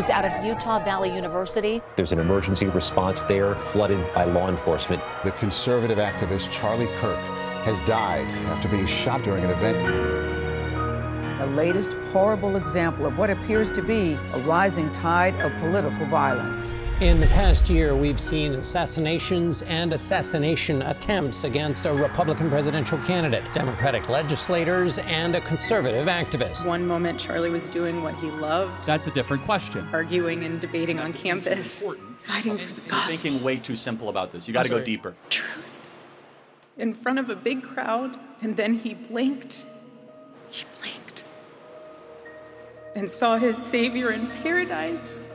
News out of Utah Valley University. There's an emergency response there, flooded by law enforcement. The conservative activist Charlie Kirk has died after being shot during an event. The latest horrible example of what appears to be a rising tide of political violence. In the past year, we've seen assassinations and assassination attempts against a Republican presidential candidate, Democratic legislators, and a conservative activist. One moment, Charlie was doing what he loved. That's a different question. Arguing and debating on campus. Fighting for the gospel. You're thinking way too simple about this. You got to go deeper. Truth. In front of a big crowd, and then he blinked. He blinked. And saw his Savior in paradise.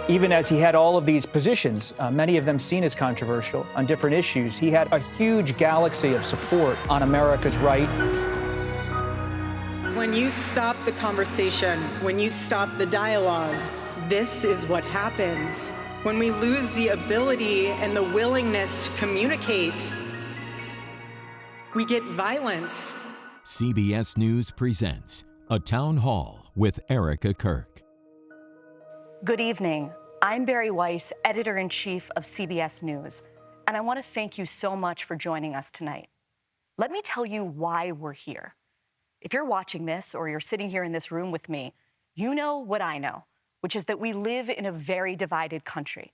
Even as he had all of these positions, many of them seen as controversial on different issues, he had a huge galaxy of support on America's right. When you stop the conversation, when you stop the dialogue, this is what happens. When we lose the ability and the willingness to communicate, we get violence. CBS News presents A Town Hall with Erika Kirk. Good evening. I'm Bari Weiss, editor-in-chief of CBS News, and I want to thank you so much for joining us tonight. Let me tell you why we're here. If you're watching this or you're sitting here in this room with me, you know what I know, which is that we live in a very divided country,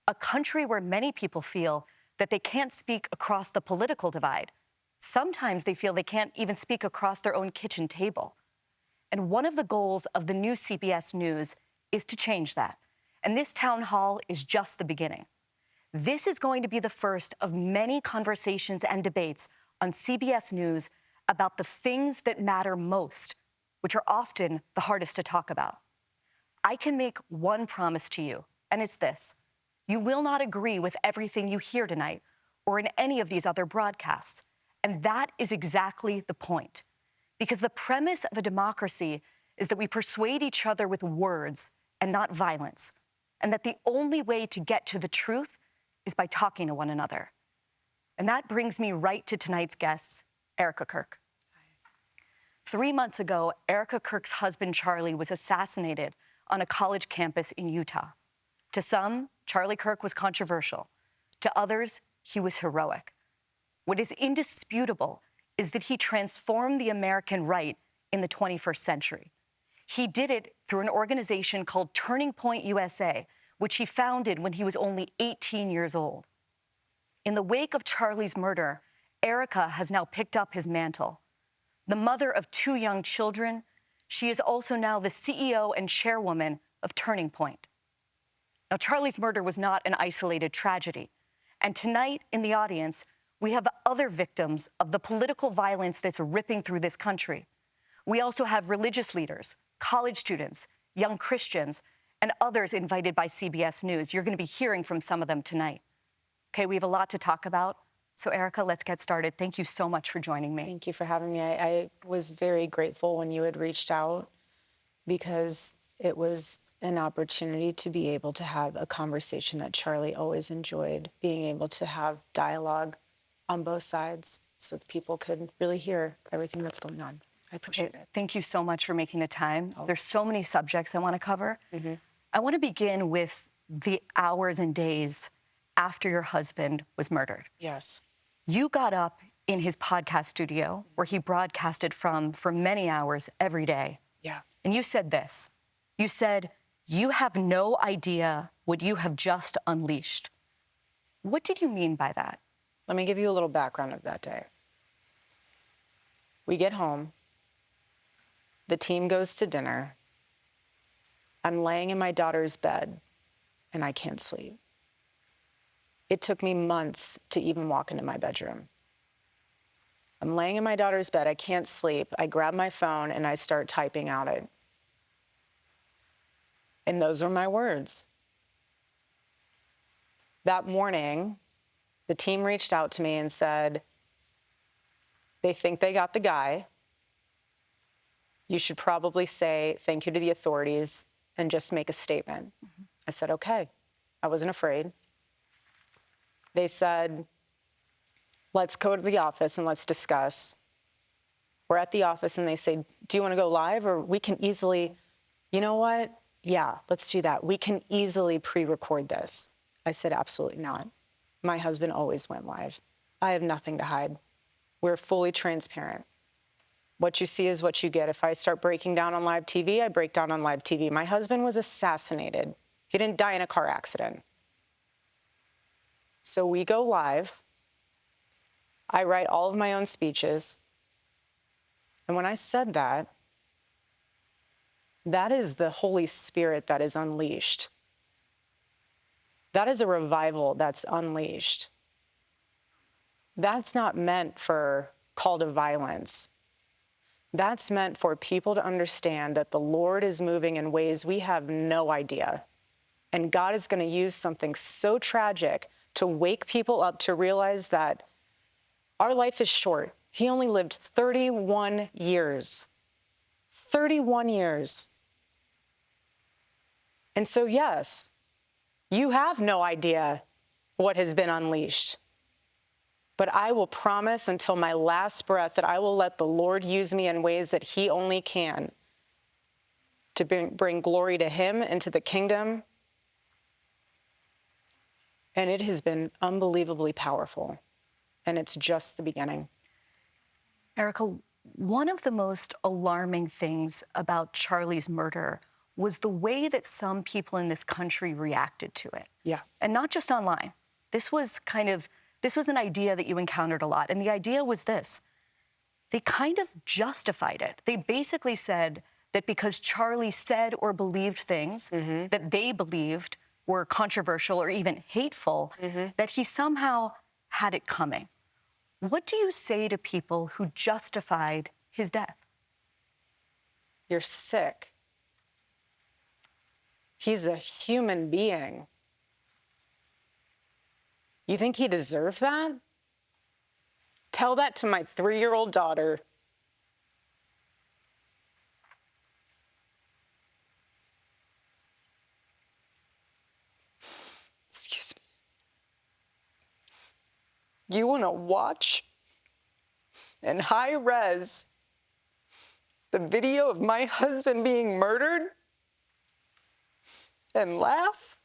a country where many people feel that they can't speak across the political divide. Sometimes they feel they can't even speak across their own kitchen table. And one of the goals of the new CBS News is to change that. And this town hall is just the beginning. This is going to be the first of many conversations and debates on CBS News about the things that matter most, which are often the hardest to talk about. I can make one promise to you, and it's this. You will not agree with everything you hear tonight or in any of these other broadcasts. And that is exactly the point. Because the premise of a democracy is that we persuade each other with words and not violence, and that the only way to get to the truth is by talking to one another. And that brings me right to tonight's guests, Erika Kirk. Hi. 3 months ago, Erika Kirk's husband, Charlie, was assassinated on a college campus in Utah. To some, Charlie Kirk was controversial. To others, he was heroic. What is indisputable is that he transformed the American right in the 21st century. He did it through an organization called Turning Point USA, which he founded when he was only 18 years old. In the wake of Charlie's murder, Erika has now picked up his mantle. The mother of 2 young children, she is also now the CEO and chairwoman of Turning Point. Now, Charlie's murder was not an isolated tragedy. And tonight in the audience, we have other victims of the political violence that's ripping through this country. We also have religious leaders, college students, young Christians, and others invited by CBS News. You're going to be hearing from some of them tonight. Okay, we have a lot to talk about. So, Erika, let's get started. Thank you so much for joining me. Thank you for having me. I was very grateful when you had reached out because it was an opportunity to be able to have a conversation that Charlie always enjoyed, being able to have dialogue on both sides so that people could really hear everything that's going on. I appreciate it. Thank you so much for making the time. There's so many subjects I want to cover. Mm-hmm. I want to begin with the hours and days after your husband was murdered. Yes. You got up in his podcast studio where he broadcasted from for many hours every day. Yeah. And you said this. You said, "You have no idea what you have just unleashed." What did you mean by that? Let me give you a little background of that day. We get home. The team goes to dinner. I'm laying in my daughter's bed, and I can't sleep. It took me months to even walk into my bedroom. I'm laying in my daughter's bed. I can't sleep. I grab my phone, and I start typing out it. And those are my words. That morning, the team reached out to me and said, they think they got the guy. You should probably say thank you to the authorities and just make a statement. Mm-hmm. I said, okay. I wasn't afraid. They said, let's go to the office and let's discuss. We're at the office and they say, do you want to go live or we can easily, you know what? Yeah, let's do that. We can easily pre-record this. I said, absolutely not. My husband always went live. I have nothing to hide. We're fully transparent. What you see is what you get. If I start breaking down on live TV, I break down on live TV. My husband was assassinated. He didn't die in a car accident. So we go live. I write all of my own speeches. And when I said that, that is the Holy Spirit that is unleashed. That is a revival that's unleashed. That's not meant for call to violence. That's meant for people to understand that the Lord is moving in ways we have no idea. And God is going to use something so tragic to wake people up to realize that our life is short. He only lived 31 years. 31 years. And so, yes, you have no idea what has been unleashed. But I will promise until my last breath that I will let the Lord use me in ways that he only can to bring glory to him and to the kingdom. And it has been unbelievably powerful. And it's just the beginning. Erika, one of the most alarming things about Charlie's murder was the way that some people in this country reacted to it. Yeah. And not just online. This was an idea that you encountered a lot. And the idea was this. They kind of justified it. They basically said that because Charlie said or believed things that they believed were controversial or even hateful, that he somehow had it coming. What do you say to people who justified his death? You're sick. He's a human being. You think he deserved that? Tell that to my 3-year-old daughter. Excuse me. You want to watch in high res the video of my husband being murdered and laugh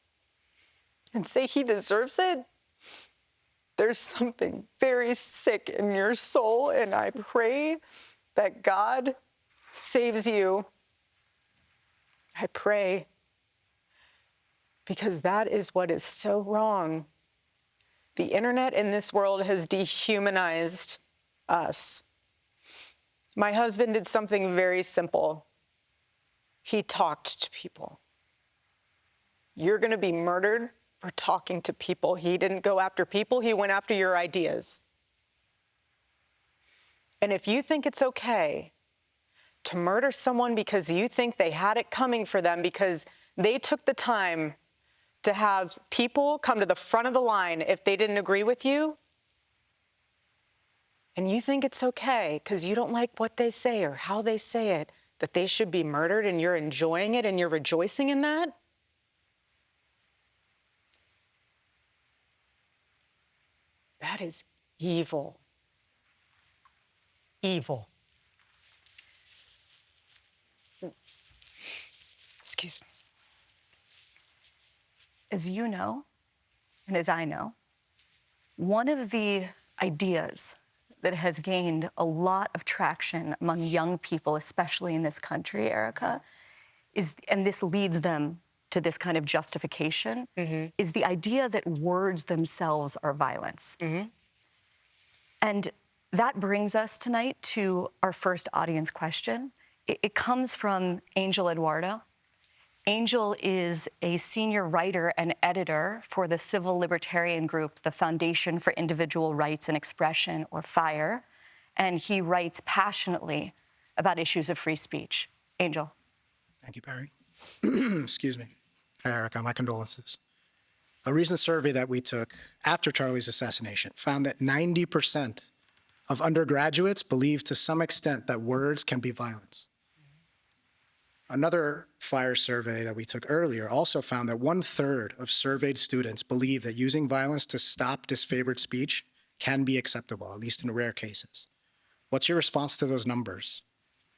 and say he deserves it? There's something very sick in your soul, and I pray that God saves you. I pray, because that is what is so wrong. The internet in this world has dehumanized us. My husband did something very simple. He talked to people. You're going to be murdered for talking to people. He didn't go after people, he went after your ideas. And if you think it's okay to murder someone because you think they had it coming for them, because they took the time to have people come to the front of the line if they didn't agree with you, and you think it's okay because you don't like what they say or how they say it, that they should be murdered, and you're enjoying it and you're rejoicing in that, that is evil. Evil. Excuse me. As you know, and as I know, one of the ideas that has gained a lot of traction among young people, especially in this country, Erika, is, and this leads them to this kind of justification, is the idea that words themselves are violence. And that brings us tonight to our first audience question. It comes from Angel Eduardo. Angel is a senior writer and editor for the civil libertarian group, the Foundation for Individual Rights and Expression, or FIRE, and he writes passionately about issues of free speech. Angel. Thank you, Bari. Excuse me. Hi, Erika, my condolences. A recent survey that we took after Charlie's assassination found that 90% of undergraduates believe to some extent that words can be violence. Another FIRE survey that we took earlier also found that 1/3 of surveyed students believe that using violence to stop disfavored speech can be acceptable, at least in rare cases. What's your response to those numbers?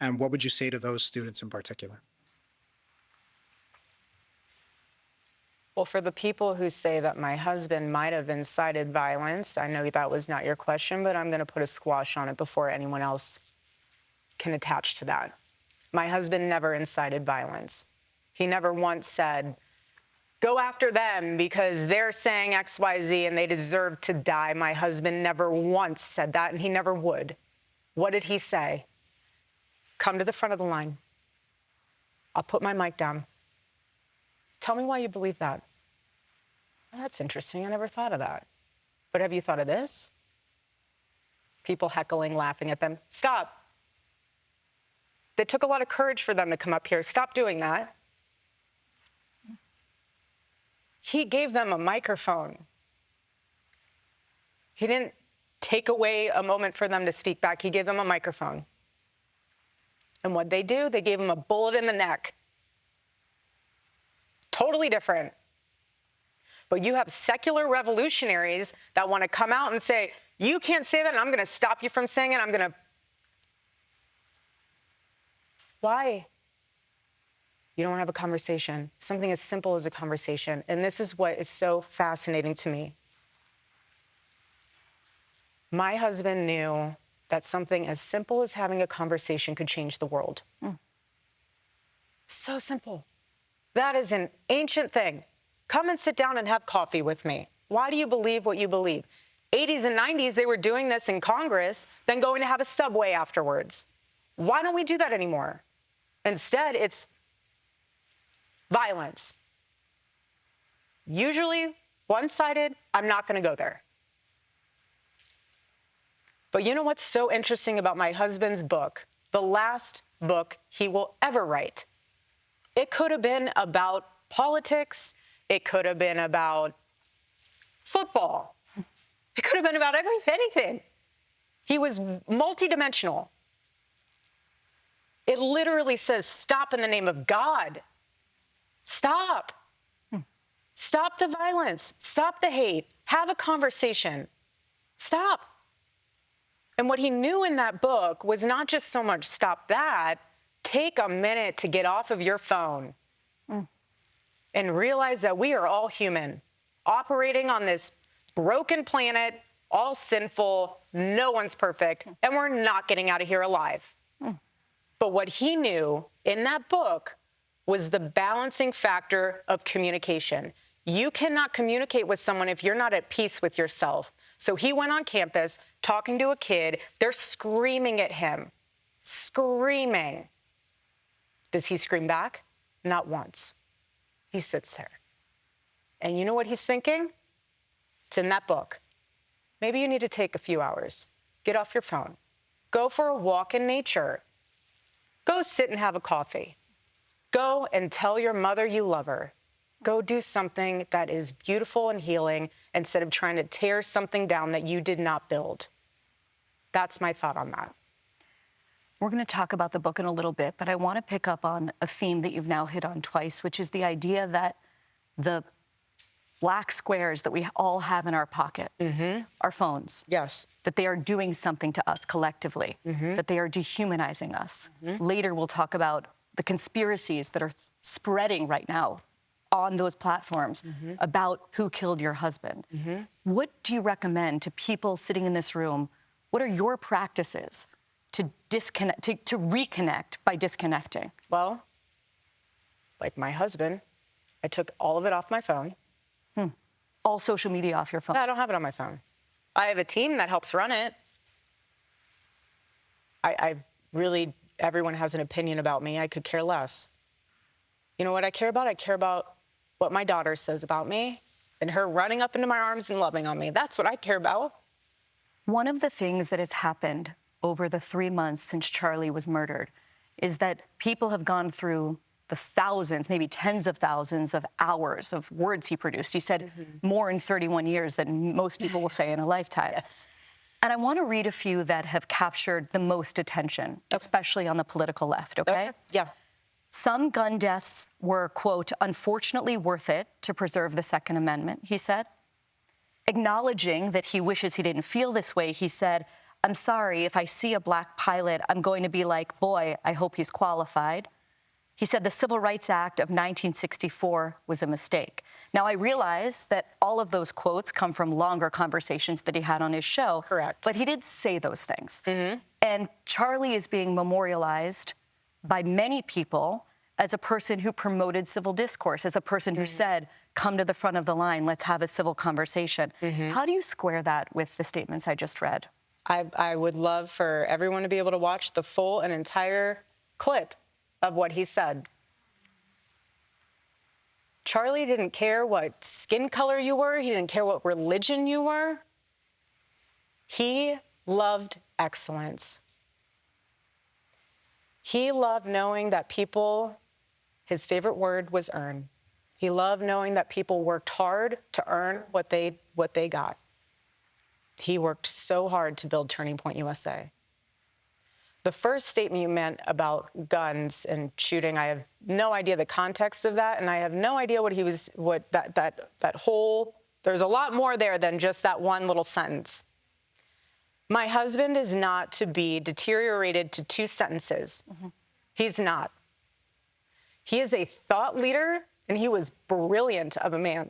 And what would you say to those students in particular? Well, for the people who say that my husband might have incited violence, I know that was not your question, but I'm going to put a squash on it before anyone else can attach to that. My husband never incited violence. He never once said, go after them because they're saying XYZ and they deserve to die. My husband never once said that, and he never would. What did he say? Come to the front of the line. I'll put my mic down. Tell me why you believe that. Well, that's interesting. I never thought of that. But have you thought of this? People heckling, laughing at them. Stop. It took a lot of courage for them to come up here. Stop doing that. He gave them a microphone. He didn't take away a moment for them to speak back. He gave them a microphone. And what'd they do? They gave him a bullet in the neck. Totally different. But you have secular revolutionaries that want to come out and say, you can't say that, and I'm going to stop you from saying it. I'm going to... Why? You don't want to have a conversation. Something as simple as a conversation. And this is what is so fascinating to me. My husband knew that something as simple as having a conversation could change the world. So simple. That is an ancient thing. Come and sit down and have coffee with me. Why do you believe what you believe? 80s and 90s, they were doing this in Congress, then going to have a Subway afterwards. Why don't we do that anymore? Instead, it's violence. Usually one-sided. I'm not going to go there. But you know what's so interesting about my husband's book, the last book he will ever write? It could have been about politics. It could have been about football. It could have been about anything. He was multidimensional. It literally says, stop in the name of God. Stop. Stop the violence. Stop the hate. Have a conversation. Stop. And what he knew in that book was not just so much stop that, take a minute to get off of your phone and realize that we are all human, operating on this broken planet, all sinful, no one's perfect, and we're not getting out of here alive. But what he knew in that book was the balancing factor of communication. You cannot communicate with someone if you're not at peace with yourself. So he went on campus talking to a kid. They're screaming at him, screaming. Does he scream back? Not once. He sits there. And you know what he's thinking? It's in that book. Maybe you need to take a few hours. Get off your phone. Go for a walk in nature. Go sit and have a coffee. Go and tell your mother you love her. Go do something that is beautiful and healing instead of trying to tear something down that you did not build. That's my thought on that. We're going to talk about the book in a little bit, but I want to pick up on a theme that you've now hit on twice, which is the idea that the black squares that we all have in our pocket, our phones, yes, that they are doing something to us collectively, that they are dehumanizing us. Later, we'll talk about the conspiracies that are spreading right now on those platforms about who killed your husband. What do you recommend to people sitting in this room? What are your practices to disconnect, to reconnect by disconnecting? Well, like my husband, I took all of it off my phone. All social media off your phone? No, I don't have it on my phone. I have a team that helps run it. I really, everyone has an opinion about me. I could care less. You know what I care about? I care about what my daughter says about me and her running up into my arms and loving on me. That's what I care about. One of the things that has happened over the 3 months since Charlie was murdered is that people have gone through the thousands, maybe tens of thousands of hours of words he produced. He said more in 31 years than most people will say in a lifetime. Yes. And I want to read a few that have captured the most attention, especially on the political left, okay? Yeah. Some gun deaths were, quote, unfortunately worth it to preserve the Second Amendment, he said. Acknowledging that he wishes he didn't feel this way, he said, I'm sorry, if I see a black pilot, I'm going to be like, boy, I hope he's qualified. He said the Civil Rights Act of 1964 was a mistake. Now, I realize that all of those quotes come from longer conversations that he had on his show. Correct. But he did say those things. And Charlie is being memorialized by many people as a person who promoted civil discourse, as a person who said, come to the front of the line, let's have a civil conversation. How do you square that with the statements I just read? I would love for everyone to be able to watch the full and entire clip of what he said. Charlie didn't care what skin color you were. He didn't care what religion you were. He loved excellence. He loved knowing that people, his favorite word was earn. He loved knowing that people worked hard to earn what they got. He worked so hard to build Turning Point USA. The first statement you meant about guns and shooting, I have no idea the context of that, and I have no idea that whole, there's a lot more there than just that one little sentence. My husband is not to be deteriorated to 2 sentences. He's not. He is a thought leader, and he was brilliant of a man.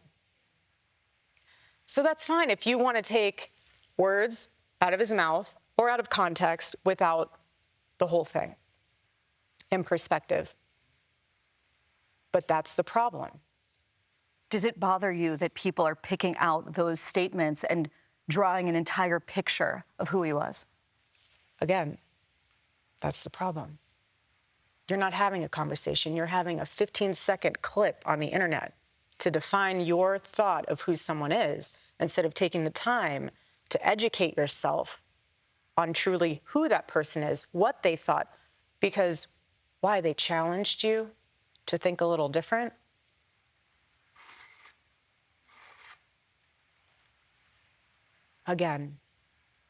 So that's fine if you want to take words out of his mouth or out of context without the whole thing in perspective. But that's the problem. Does it bother you that people are picking out those statements and drawing an entire picture of who he was? Again, that's the problem. You're not having a conversation. You're having a 15-second clip on the internet to define your thought of who someone is, instead of taking the time to educate yourself on truly who that person is, what they thought, because why? They challenged you to think a little different. Again,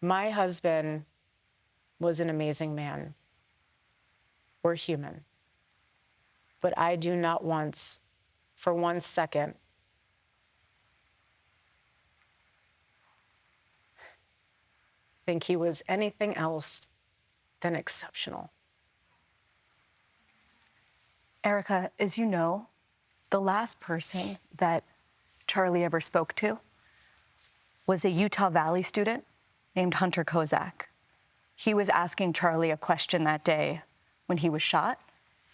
my husband was an amazing man. We're human. But I do not once, for 1 second, think he was anything else than exceptional. Erika, as you know, the last person that Charlie ever spoke to was a Utah Valley student named Hunter Kozak. He was asking Charlie a question that day when he was shot,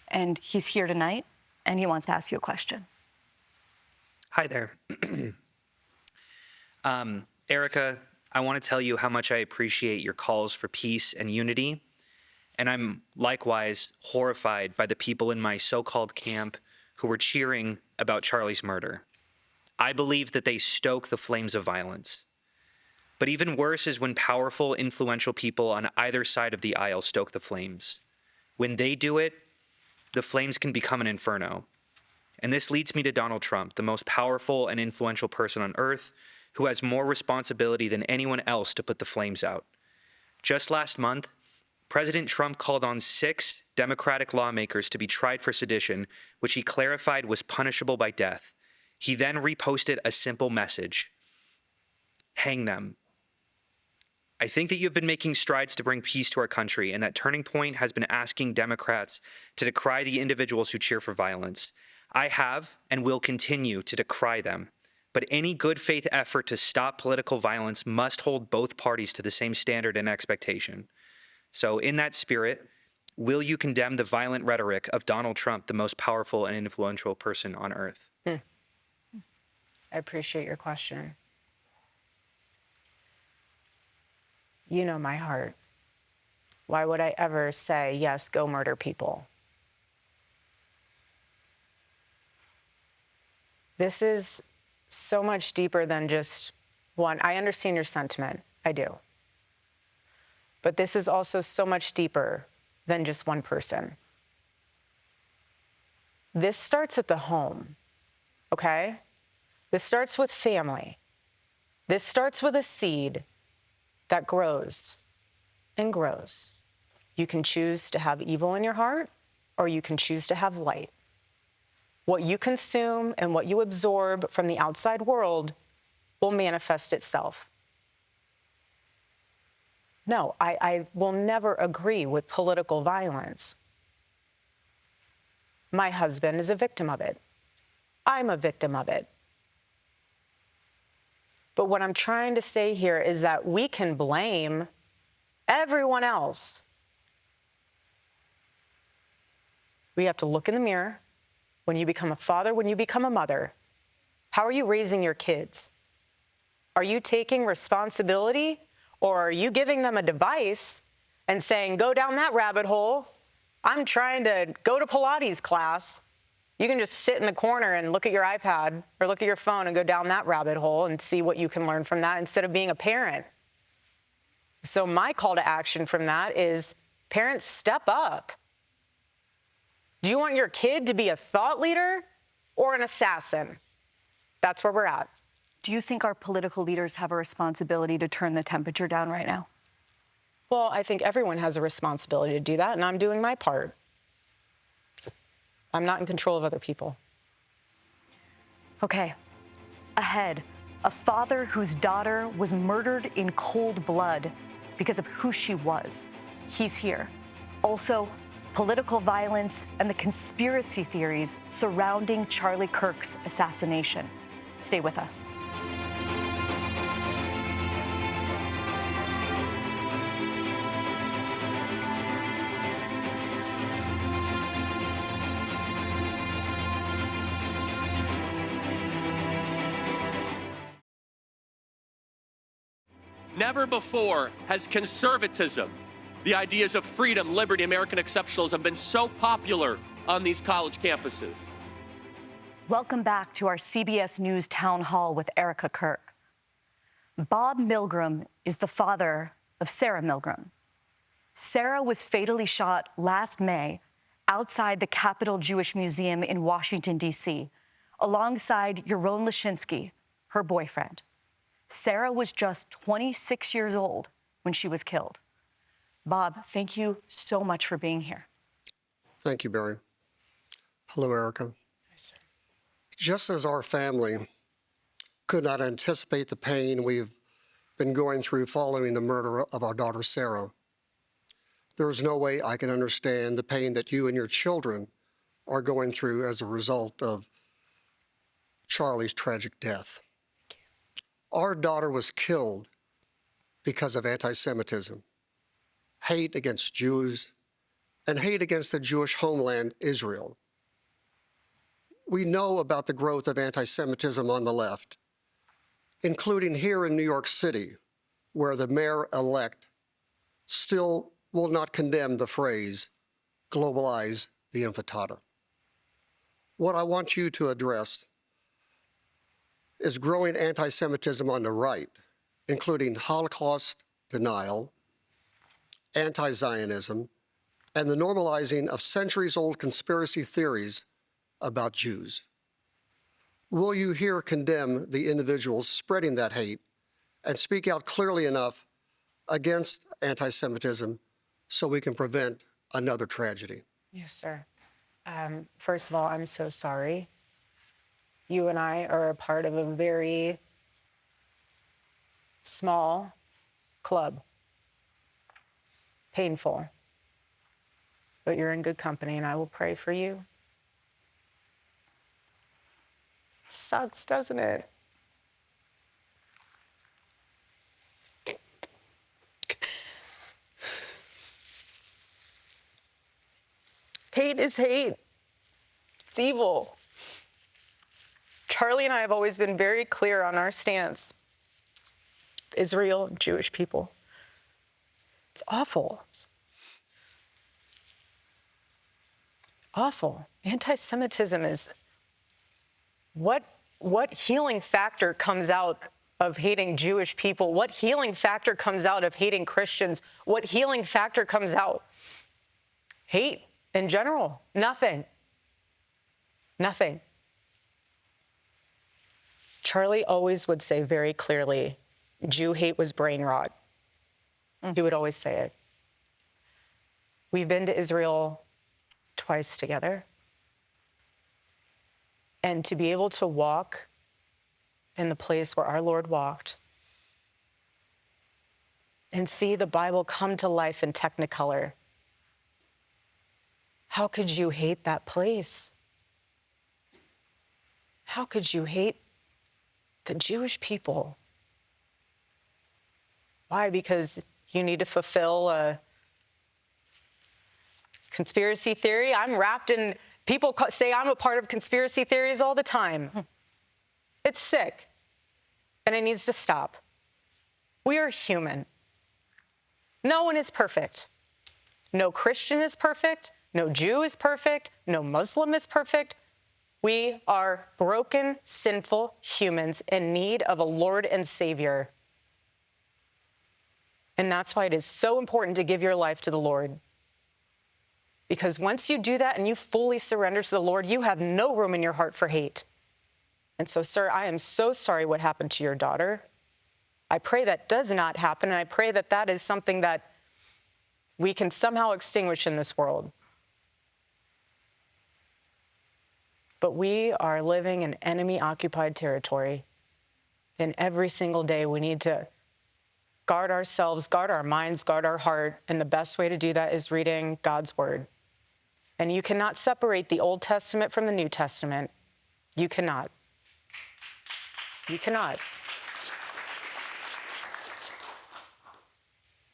and he's here tonight, and he wants to ask you a question. Hi there. Erika, I want to tell you how much I appreciate your calls for peace and unity, and I'm likewise horrified by the people in my so-called camp who were cheering about Charlie's murder. I believe that they stoke the flames of violence. But even worse is when powerful, influential people on either side of the aisle stoke the flames. When they do it, the flames can become an inferno. And this leads me to Donald Trump, the most powerful and influential person on earth, who has more responsibility than anyone else to put the flames out. Just last month, President Trump called on 6 Democratic lawmakers to be tried for sedition, which he clarified was punishable by death. He then reposted a simple message: hang them. I think that you've been making strides to bring peace to our country, and that Turning Point has been asking Democrats to decry the individuals who cheer for violence. I have and will continue to decry them. But any good faith effort to stop political violence must hold both parties to the same standard and expectation. So in that spirit, will you condemn the violent rhetoric of Donald Trump, the most powerful and influential person on earth? I appreciate your question. You know my heart. Why would I ever say, yes, go murder people? This is so much deeper than just one. I understand your sentiment, I do. But this is also so much deeper than just one person. This starts at the home, okay? This starts with family. This starts with a seed that grows and grows. You can choose to have evil in your heart, or you can choose to have light. What you consume and what you absorb from the outside world will manifest itself. No, I will never agree with political violence. My husband is a victim of it. I'm a victim of it. But what I'm trying to say here is that we can blame everyone else. We have to look in the mirror. When you become a father, when you become a mother, how are you raising your kids? Are you taking responsibility, or are you giving them a device and saying, go down that rabbit hole? I'm trying to go to Pilates class. You can just sit in the corner and look at your iPad or look at your phone and go down that rabbit hole and see what you can learn from that instead of being a parent. So my call to action from that is, parents, step up. Do you want your kid to be a thought leader or an assassin? That's where we're at. Do you think our political leaders have a responsibility to turn the temperature down right now? Well, I think everyone has a responsibility to do that, and I'm doing my part. I'm not in control of other people. Okay. Ahead, a father whose daughter was murdered in cold blood because of who she was. He's here. Also, political violence and the conspiracy theories surrounding Charlie Kirk's assassination. Stay with us. Never before has conservatism, the ideas of freedom, liberty, American exceptionalism, been so popular on these college campuses. Welcome back to our CBS News Town Hall with Erika Kirk. Bob Milgrim is the father of Sarah Milgrim. Sarah was fatally shot last May outside the Capitol Jewish Museum in Washington, D.C., alongside Yaron Lashinsky, her boyfriend. Sarah was just 26 years old when she was killed. Bob, thank you so much for being here. Thank you, Barry. Hello, Erika. Hi, sir. Just as our family could not anticipate the pain we've been going through following the murder of our daughter, Sarah, there is no way I can understand the pain that you and your children are going through as a result of Charlie's tragic death. Our daughter was killed because of anti-Semitism, hate against Jews, and hate against the Jewish homeland, Israel. We know about the growth of anti-Semitism on the left, including here in New York City, where the mayor-elect still will not condemn the phrase, globalize the infantata. What I want you to address is growing anti-Semitism on the right, including Holocaust denial, anti-Zionism, and the normalizing of centuries-old conspiracy theories about Jews. Will you here condemn the individuals spreading that hate and speak out clearly enough against anti-Semitism so we can prevent another tragedy? Yes, sir. First of all, I'm so sorry. You and I are a part of a very small club. Painful. But you're in good company, and I will pray for you. It sucks, doesn't it? Hate is hate. It's evil. Charlie and I have always been very clear on our stance. Israel and Jewish people. It's awful. Awful. Anti-Semitism is what healing factor comes out of hating Jewish people? What healing factor comes out of hating Christians? What healing factor comes out? Hate in general. Nothing. Nothing. Charlie always would say very clearly, Jew hate was brain rot. He would always say it. We've been to Israel twice together. And to be able to walk in the place where our Lord walked and see the Bible come to life in Technicolor. How could you hate that place? How could you hate the Jewish people? Why? Because you need to fulfill a conspiracy theory? I'm wrapped in, people say I'm a part of conspiracy theories all the time. It's sick, and it needs to stop. We are human. No one is perfect. No Christian is perfect. No Jew is perfect. No Muslim is perfect. We are broken, sinful humans in need of a Lord and Savior. And that's why it is so important to give your life to the Lord. Because once you do that and you fully surrender to the Lord, you have no room in your heart for hate. And so, sir, I am so sorry what happened to your daughter. I pray that does not happen, and I pray that that is something that we can somehow extinguish in this world. But we are living in enemy-occupied territory. And every single day we need to guard ourselves, guard our minds, guard our heart. And the best way to do that is reading God's word. And you cannot separate the Old Testament from the New Testament. You cannot. You cannot.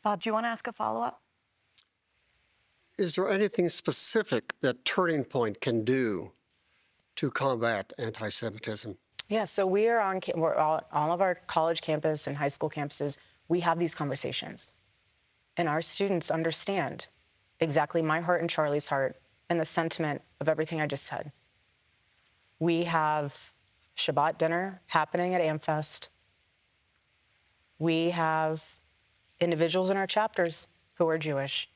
Bob, do you want to ask a follow-up? Is there anything specific that Turning Point can do to combat anti-Semitism? Yeah, so we're all of our college campus and high school campuses, we have these conversations. And our students understand exactly my heart and Charlie's heart and the sentiment of everything I just said. We have Shabbat dinner happening at AmFest. We have individuals in our chapters who are Jewish.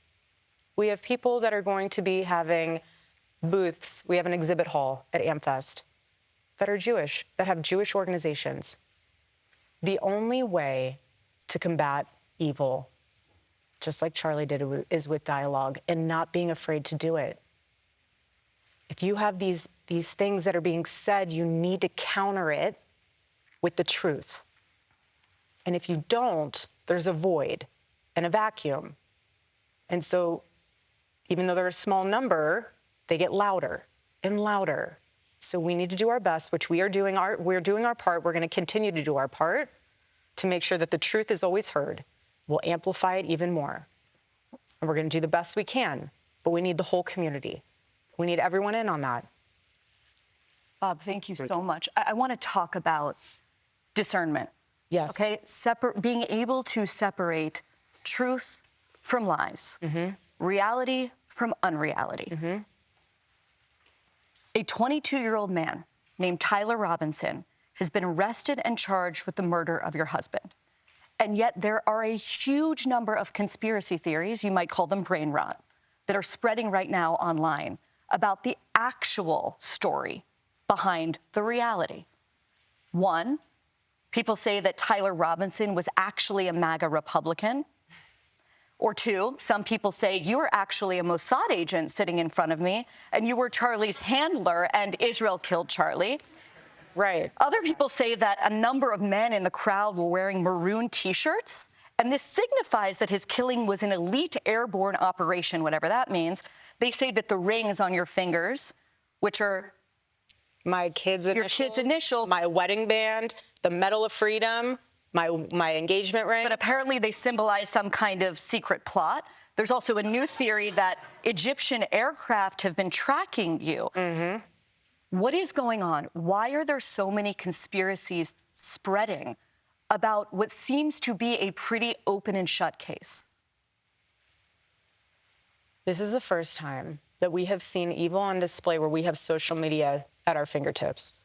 We have people that are going to be having booths. We have an exhibit hall at AmFest that are Jewish, that have Jewish organizations. The only way to combat evil, just like Charlie did, is with dialogue and not being afraid to do it. If you have these things that are being said, you need to counter it with the truth. And if you don't, there's a void and a vacuum. And so even though they're a small number, they get louder and louder. So we need to do our best, which we are doing. We're doing our part. We're going to continue to do our part to make sure that the truth is always heard. We'll amplify it even more. And we're going to do the best we can, but we need the whole community. We need everyone in on that. Bob, thank you so much. I want to talk about discernment. Yes. Okay, being able to separate truth from lies, reality from unreality. A 22-year-old man named Tyler Robinson has been arrested and charged with the murder of your husband. And yet there are a huge number of conspiracy theories, you might call them brain rot, that are spreading right now online about the actual story behind the reality. One, people say that Tyler Robinson was actually a MAGA Republican. Or two, some people say you were actually a Mossad agent sitting in front of me, and you were Charlie's handler, and Israel killed Charlie. Right. Other people say that a number of men in the crowd were wearing maroon T-shirts, and this signifies that his killing was an elite airborne operation, whatever that means. They say that the rings on your fingers, which are my kids' initials, my wedding band, the Medal of Freedom, my engagement ring. But apparently they symbolize some kind of secret plot. There's also a new theory that Egyptian aircraft have been tracking you. What is going on? Why are there so many conspiracies spreading about what seems to be a pretty open and shut case? This is the first time that we have seen evil on display where we have social media at our fingertips.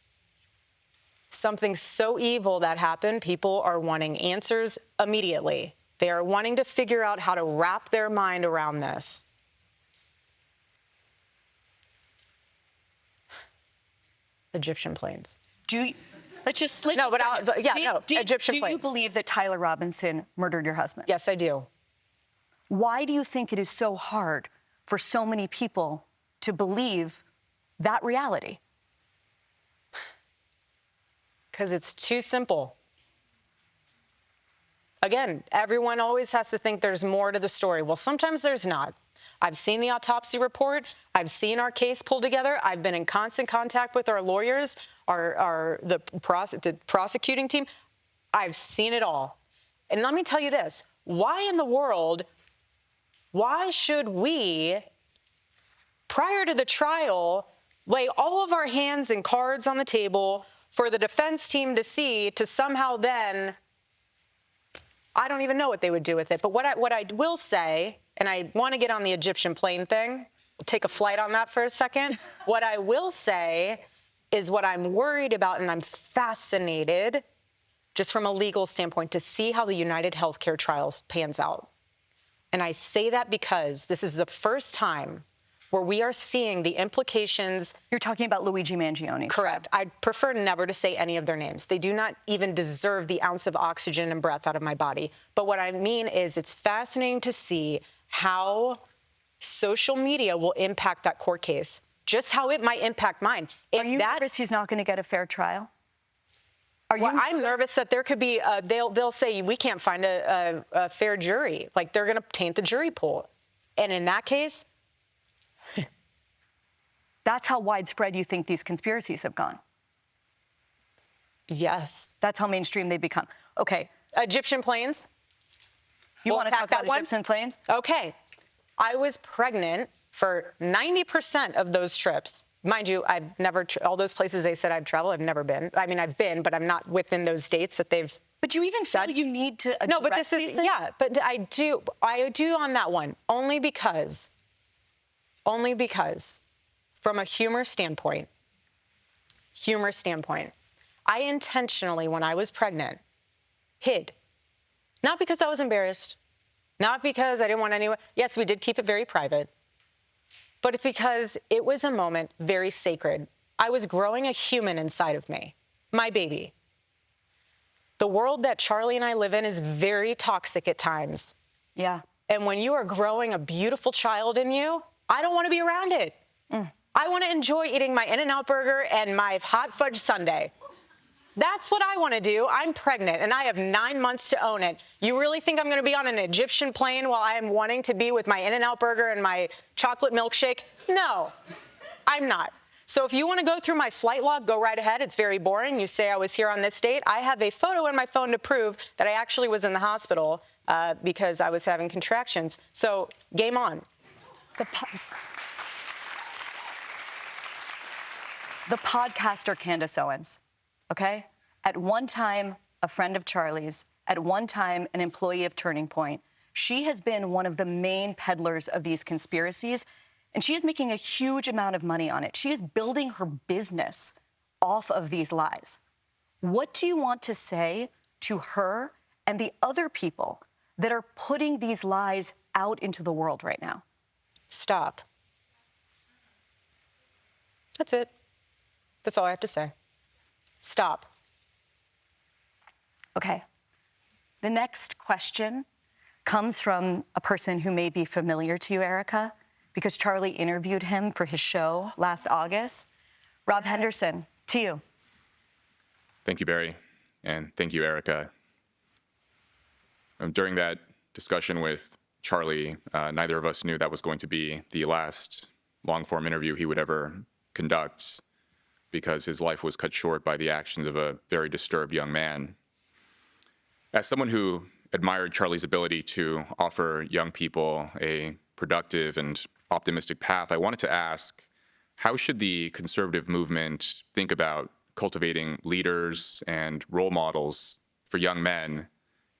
Something so evil that happened, people are wanting answers immediately. They are wanting to figure out how to wrap their mind around this. Egyptian planes. Egyptian planes. Do you believe that Tyler Robinson murdered your husband? Yes, I do. Why do you think it is so hard for so many people to believe that reality? Because it's too simple. Again, everyone always has to think there's more to the story. Well, sometimes there's not. I've seen the autopsy report. I've seen our case pulled together. I've been in constant contact with our lawyers, the prosecuting team. I've seen it all. And let me tell you this. Why in the world, why should we, prior to the trial, lay all of our hands and cards on the table for the defense team to see, to somehow then, I don't even know what they would do with it. But what I will say, and I want to get on the Egyptian plane thing, we'll take a flight on that for a second. What I will say is what I'm worried about, and I'm fascinated, just from a legal standpoint, to see how the United Healthcare trial pans out. And I say that because this is the first time where we are seeing the implications. You're talking about Luigi Mangione. Correct. I'd prefer never to say any of their names. They do not even deserve the ounce of oxygen and breath out of my body. But what I mean is it's fascinating to see how social media will impact that court case, just how it might impact mine. Are you nervous he's not going to get a fair trial? I'm nervous that there could be, they'll say we can't find a fair jury. Like they're going to taint the jury pool. And in that case, that's how widespread you think these conspiracies have gone? Yes. That's how mainstream they become. Okay. Egyptian planes. You want to talk about Egyptian planes? Okay. I was pregnant for 90% of those trips. Mind you, I've never, all those places they said I've traveled, I've never been. I mean, I've been, but I'm not within those dates that they've But you even said you need to address No, but this is, these things? yeah, but I do on that one, only because, from a humor standpoint, I intentionally, when I was pregnant, hid. Not because I was embarrassed, not because I didn't want anyone. Yes, we did keep it very private, but it's because it was a moment very sacred. I was growing a human inside of me, my baby. The world that Charlie and I live in is very toxic at times. Yeah. And when you are growing a beautiful child in you, I don't want to be around it. I want to enjoy eating my In-N-Out burger and my hot fudge sundae. That's what I want to do. I'm pregnant, and I have 9 months to own it. You really think I'm going to be on an Egyptian plane while I am wanting to be with my In-N-Out burger and my chocolate milkshake? No, I'm not. So if you want to go through my flight log, go right ahead. It's very boring. You say I was here on this date. I have a photo in my phone to prove that I actually was in the hospital because I was having contractions. So game on. The podcaster Candace Owens, okay? At one time, a friend of Charlie's, at one time, an employee of Turning Point. She has been one of the main peddlers of these conspiracies, and she is making a huge amount of money on it. She is building her business off of these lies. What do you want to say to her and the other people that are putting these lies out into the world right now? Stop. That's it. That's all I have to say. Stop. Okay. The next question comes from a person who may be familiar to you, Erika, because Charlie interviewed him for his show last August. Rob Henderson, to you. Thank you, Bari, and thank you, Erika. During that discussion with Charlie, neither of us knew that was going to be the last long-form interview he would ever conduct, because his life was cut short by the actions of a very disturbed young man. As someone who admired Charlie's ability to offer young people a productive and optimistic path, I wanted to ask, how should the conservative movement think about cultivating leaders and role models for young men,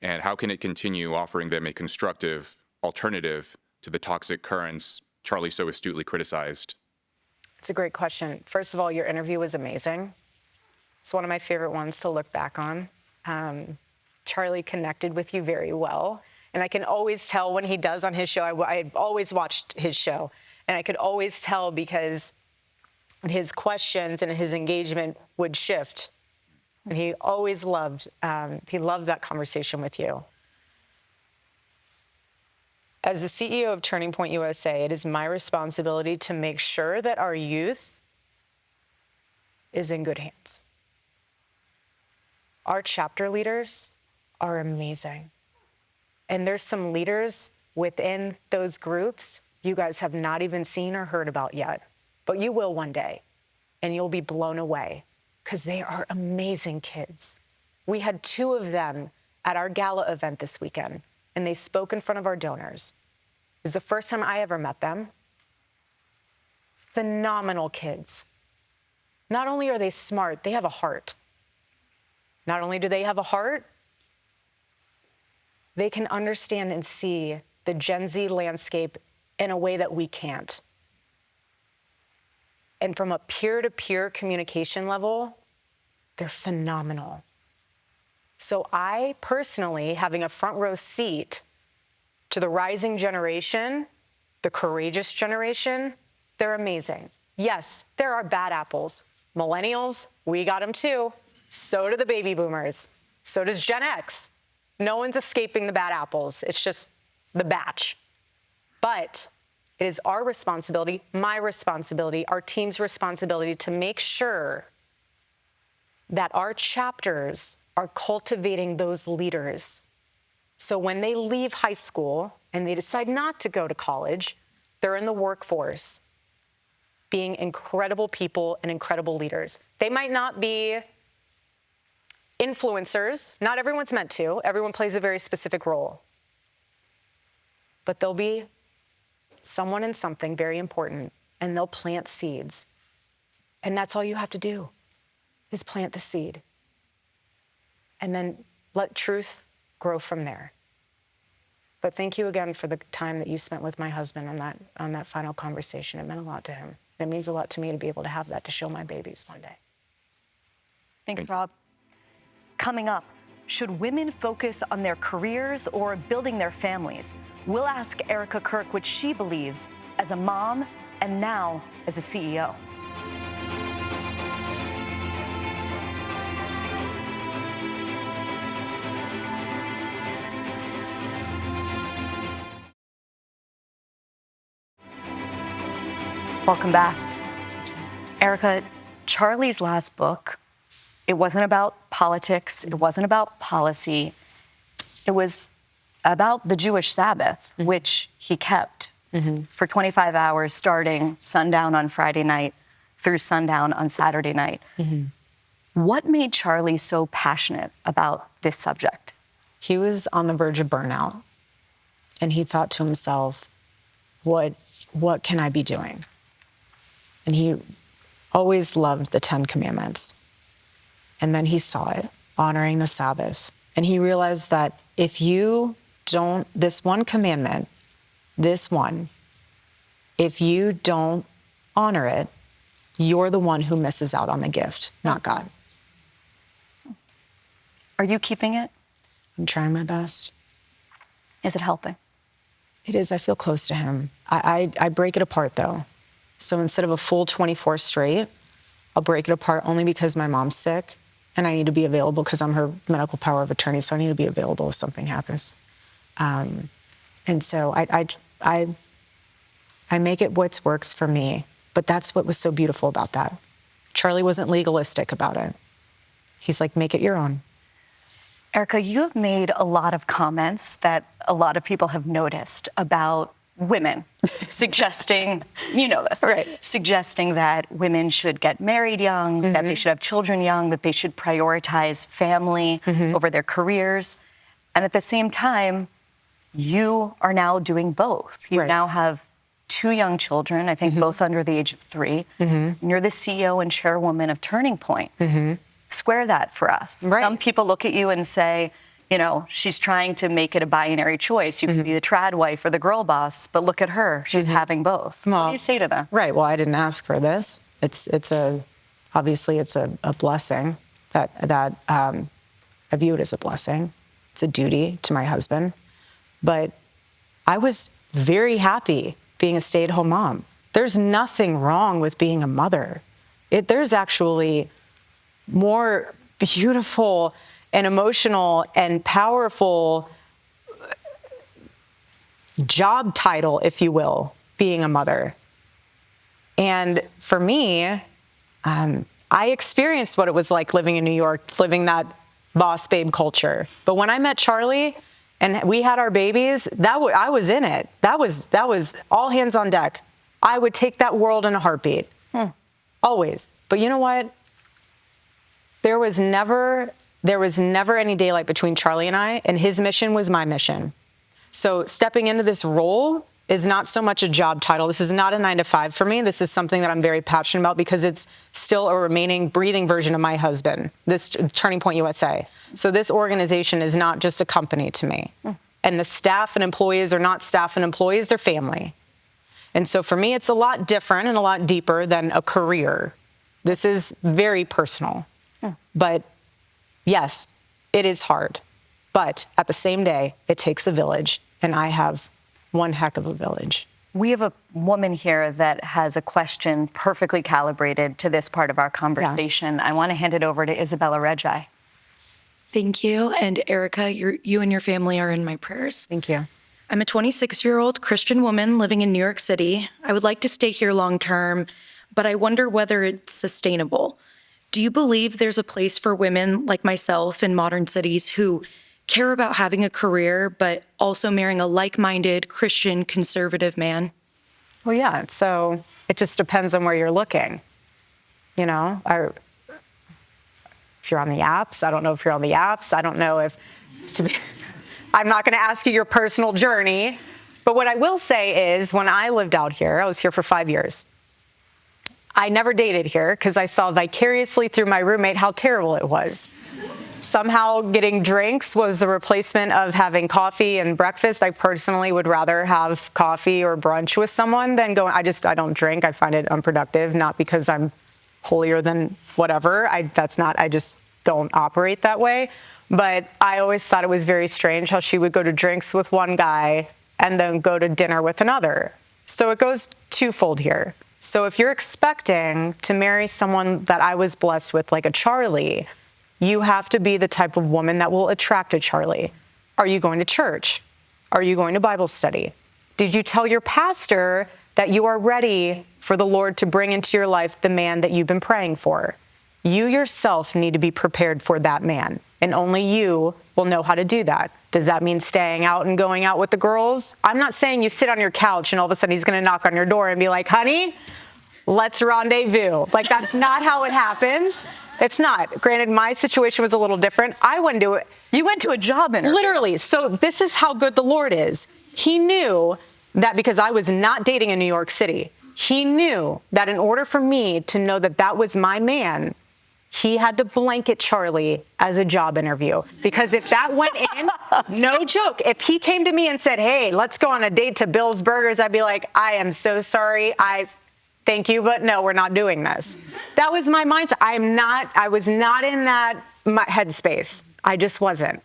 and how can it continue offering them a constructive alternative to the toxic currents Charlie so astutely criticized? It's a great question. First of all, your interview was amazing. It's one of my favorite ones to look back on. Charlie connected with you very well. And I can always tell when he does on his show. I've always watched his show. And I could always tell because his questions and his engagement would shift. And he always loved that conversation with you. As the CEO of Turning Point USA, it is my responsibility to make sure that our youth is in good hands. Our chapter leaders are amazing. And there's some leaders within those groups you guys have not even seen or heard about yet, but you will one day, and you'll be blown away because they are amazing kids. We had 2 of them at our gala event this weekend, and they spoke in front of our donors. It was the first time I ever met them. Phenomenal kids. Not only are they smart, they have a heart. Not only do they have a heart, they can understand and see the Gen Z landscape in a way that we can't. And from a peer-to-peer communication level, they're phenomenal. So I personally, having a front row seat to the rising generation, the courageous generation, they're amazing. Yes, there are bad apples. Millennials, we got them too. So do the baby boomers. So does Gen X. No one's escaping the bad apples. It's just the batch. But it is our responsibility, my responsibility, our team's responsibility to make sure that our chapters are cultivating those leaders. So when they leave high school and they decide not to go to college, they're in the workforce, being incredible people and incredible leaders. They might not be influencers. Not everyone's meant to. Everyone plays a very specific role. But they'll be someone in something very important, and they'll plant seeds. And that's all you have to do, is plant the seed. And then let truth grow from there. But thank you again for the time that you spent with my husband on that final conversation. It meant a lot to him. It means a lot to me to be able to have that to show my babies one day. Thanks, Rob. Coming up, should women focus on their careers or building their families? We'll ask Erika Kirk what she believes as a mom and now as a CEO. Welcome back. Erika, Charlie's last book, it wasn't about politics, it wasn't about policy, it was about the Jewish Sabbath, which he kept for 25 hours, starting sundown on Friday night through sundown on Saturday night. What made Charlie so passionate about this subject? He was on the verge of burnout, and he thought to himself, what can I be doing? And he always loved the 10 Commandments. And then he saw it, honoring the Sabbath. And he realized that if you don't, this one commandment, if you don't honor it, you're the one who misses out on the gift, not God. Are you keeping it? I'm trying my best. Is it helping? It is. I feel close to him. I break it apart, though. So instead of a full 24 straight, I'll break it apart only because my mom's sick and I need to be available because I'm her medical power of attorney, so I need to be available if something happens. And so I make it what works for me, but that's what was so beautiful about that. Charlie wasn't legalistic about it. He's like, make it your own. Erika, you have made a lot of comments that a lot of people have noticed about women, suggesting, you know this, right? Suggesting that women should get married young, that they should have children young, that they should prioritize family over their careers. And at the same time, you are now doing both. You now have 2 young children, I think both under the age of 3. And you're the CEO and chairwoman of Turning Point. Square that for us. Some people look at you and say, you know, she's trying to make it a binary choice. You can be the trad wife or the girl boss, but look at her. She's having both. What do you say to them? Right. Well, I didn't ask for this. Obviously it's a blessing that I view it as a blessing. It's a duty to my husband. But I was very happy being a stay-at-home mom. There's nothing wrong with being a mother. There's actually more beautiful and emotional and powerful job title, if you will, being a mother. And for me, I experienced what it was like living in New York, living that boss babe culture. But when I met Charlie, and we had our babies, I was in it. That was all hands on deck. I would take that world in a heartbeat. Always. But you know what? There was never any daylight between Charlie and his mission was my mission. So stepping into this role is not so much a job title. This is not a 9-to-5 for me. This is something that I'm very passionate about because it's still a remaining breathing version of my husband, this Turning Point USA. So this organization is not just a company to me. And the staff and employees are not staff and employees, they're family. And so for me, it's a lot different and a lot deeper than a career. This is very personal. But yes, it is hard. But at the same day, it takes a village, and I have one heck of a village. We have a woman here that has a question perfectly calibrated to this part of our conversation. I want to hand it over to Isabella Raggi. Thank you. And Erika, you and your family are in my prayers. Thank you. I'm a 26-year-old Christian woman living in New York City. I would like to stay here long term, but I wonder whether it's sustainable. Do you believe there's a place for women like myself in modern cities who care about having a career, but also marrying a like-minded Christian conservative man? Well, yeah. So it just depends on where you're looking. You know, if you're on the apps, I don't know if you're on the apps. I don't know if, I'm not going to ask you your personal journey. But what I will say is when I lived out here, I was here for 5 years. I never dated here because I saw vicariously through my roommate how terrible it was. Somehow getting drinks was the replacement of having coffee and breakfast. I personally would rather have coffee or brunch with someone than going, I don't drink. I find it unproductive, not because I'm holier than whatever. I just don't operate that way. But I always thought it was very strange how she would go to drinks with one guy and then go to dinner with another. So it goes twofold here. So if you're expecting to marry someone that I was blessed with, like a Charlie, you have to be the type of woman that will attract a Charlie. Are you going to church? Are you going to Bible study? Did you tell your pastor that you are ready for the Lord to bring into your life the man that you've been praying for? You yourself need to be prepared for that man, and only you will know how to do that. Does that mean staying out and going out with the girls? I'm not saying you sit on your couch and all of a sudden he's going to knock on your door and be like, honey, let's rendezvous. Like, that's not how it happens. It's not. Granted, my situation was a little different. I wouldn't do it. You went to a job interview. Literally. So this is how good the Lord is. He knew that because I was not dating in New York City, he knew that in order for me to know that that was my man, he had to blanket Charlie as a job interview. Because if that went in, no joke, if he came to me and said, hey, let's go on a date to Bill's Burgers, I'd be like, I am so sorry. Thank you, but no, we're not doing this. That was my mindset. I was not in that headspace. I just wasn't.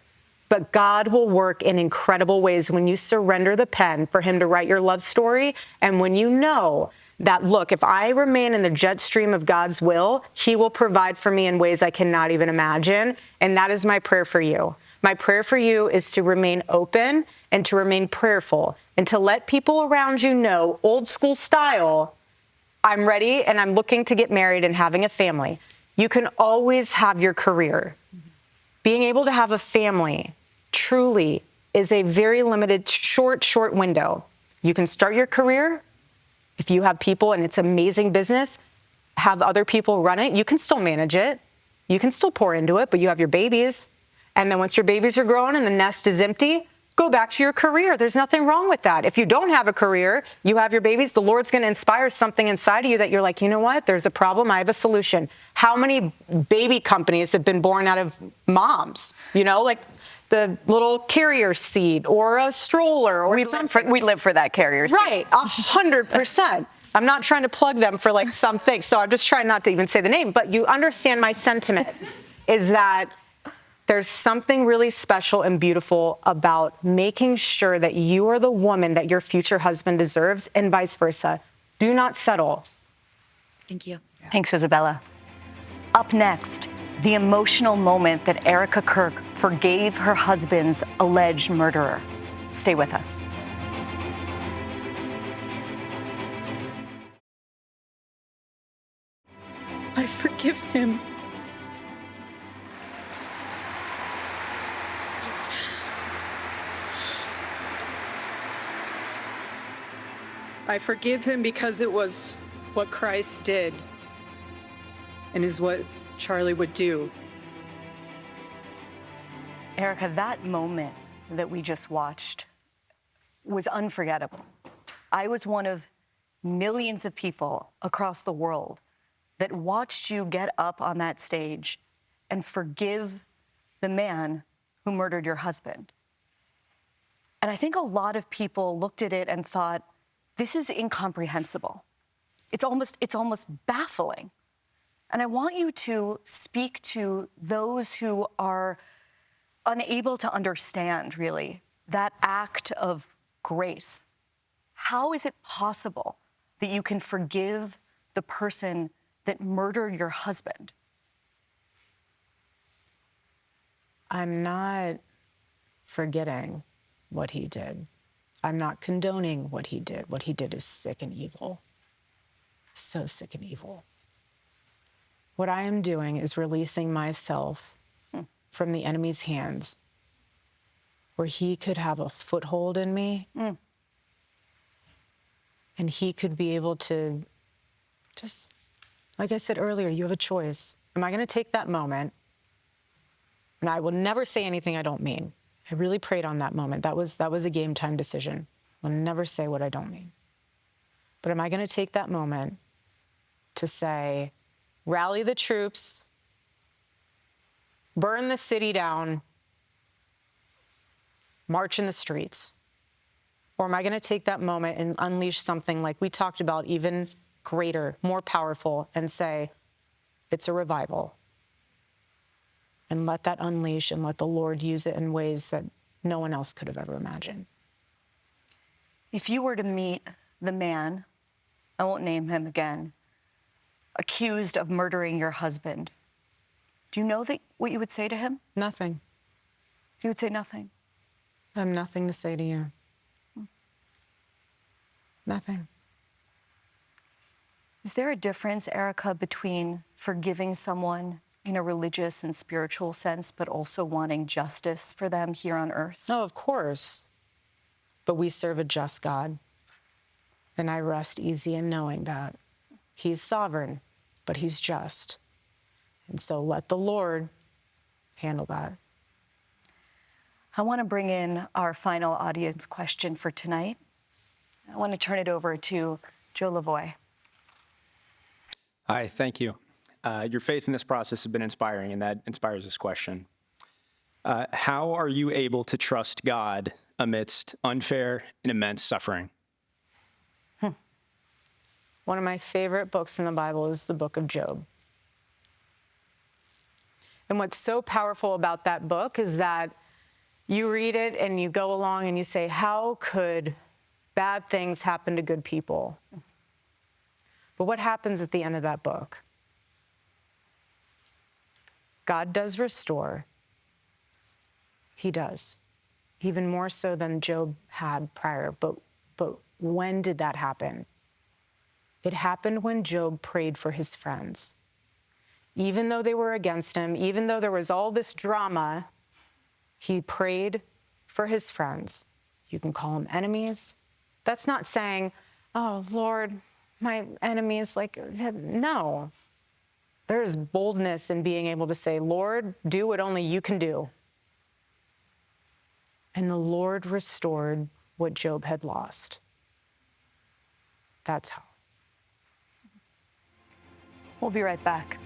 But God will work in incredible ways when you surrender the pen for him to write your love story. And when you know that, look, if I remain in the jet stream of God's will, he will provide for me in ways I cannot even imagine. And that is my prayer for you. My prayer for you is to remain open and to remain prayerful and to let people around you know, old school style, I'm ready and I'm looking to get married and having a family. You can always have your career. Being able to have a family truly is a very limited, short window. You can start your career. If you have people and it's amazing business, have other people run it. You can still manage it. You can still pour into it, but you have your babies. And then once your babies are grown and the nest is empty, go back to your career. There's nothing wrong with that. If you don't have a career, you have your babies, the Lord's going to inspire something inside of you that you're like, you know what? There's a problem. I have a solution. How many baby companies have been born out of moms? You know, like the little carrier seat or a stroller. Or we live for that carrier seat. Right, 100%. I'm not trying to plug them for like something, so I'm just trying not to even say the name. But you understand my sentiment is that there's something really special and beautiful about making sure that you are the woman that your future husband deserves and vice versa. Do not settle. Thank you. Thanks, Isabella. Up next, the emotional moment that Erika Kirk forgave her husband's alleged murderer. Stay with us. I forgive him. I forgive him because it was what Christ did and is what Charlie would do. Erika, that moment that we just watched was unforgettable. I was one of millions of people across the world that watched you get up on that stage and forgive the man who murdered your husband. And I think a lot of people looked at it and thought, this is incomprehensible. It's almost baffling. And I want you to speak to those who are unable to understand, really, that act of grace. How is it possible that you can forgive the person that murdered your husband? I'm not forgetting what he did. I'm not condoning what he did. What he did is sick and evil. So sick and evil. What I am doing is releasing myself from the enemy's hands, where he could have a foothold in me, and he could be able to just, like I said earlier, you have a choice. Am I going to take that moment? And I will never say anything I don't mean. I really prayed on that moment. That was a game time decision. I'll never say what I don't mean. But am I going to take that moment to say, rally the troops, burn the city down, march in the streets? Or am I going to take that moment and unleash something like we talked about, even greater, more powerful, and say, it's a revival? And let that unleash and let the Lord use it in ways that no one else could have ever imagined. If you were to meet the man, I won't name him again, accused of murdering your husband, do you know what you would say to him? Nothing. You would say nothing? I have nothing to say to you. Nothing. Is there a difference, Erika, between forgiving someone in a religious and spiritual sense, but also wanting justice for them here on earth? No, of course. But we serve a just God. And I rest easy in knowing that he's sovereign, but he's just. And so let the Lord handle that. I want to bring in our final audience question for tonight. I want to turn it over to Joe Lavoie. Hi, thank you. Your faith in this process has been inspiring, and that inspires this question. How are you able to trust God amidst unfair and immense suffering? One of my favorite books in the Bible is the book of Job. And what's so powerful about that book is that you read it and you go along and you say, how could bad things happen to good people? But what happens at the end of that book? God does restore. He does. Even more so than Job had prior. But when did that happen? It happened when Job prayed for his friends. Even though they were against him, even though there was all this drama, he prayed for his friends. You can call them enemies. That's not saying, oh, Lord, my enemies, no. There's boldness in being able to say, Lord, do what only you can do. And the Lord restored what Job had lost. That's how. We'll be right back.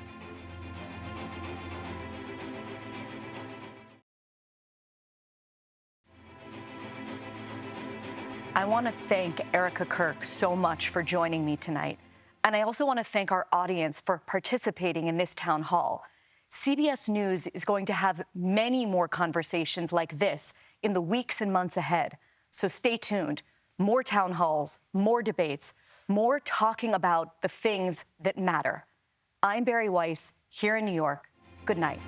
I want to thank Erika Kirk so much for joining me tonight. And I also want to thank our audience for participating in this town hall. CBS News is going to have many more conversations like this in the weeks and months ahead. So stay tuned. More town halls, more debates, more talking about the things that matter. I'm Bari Weiss here in New York. Good night.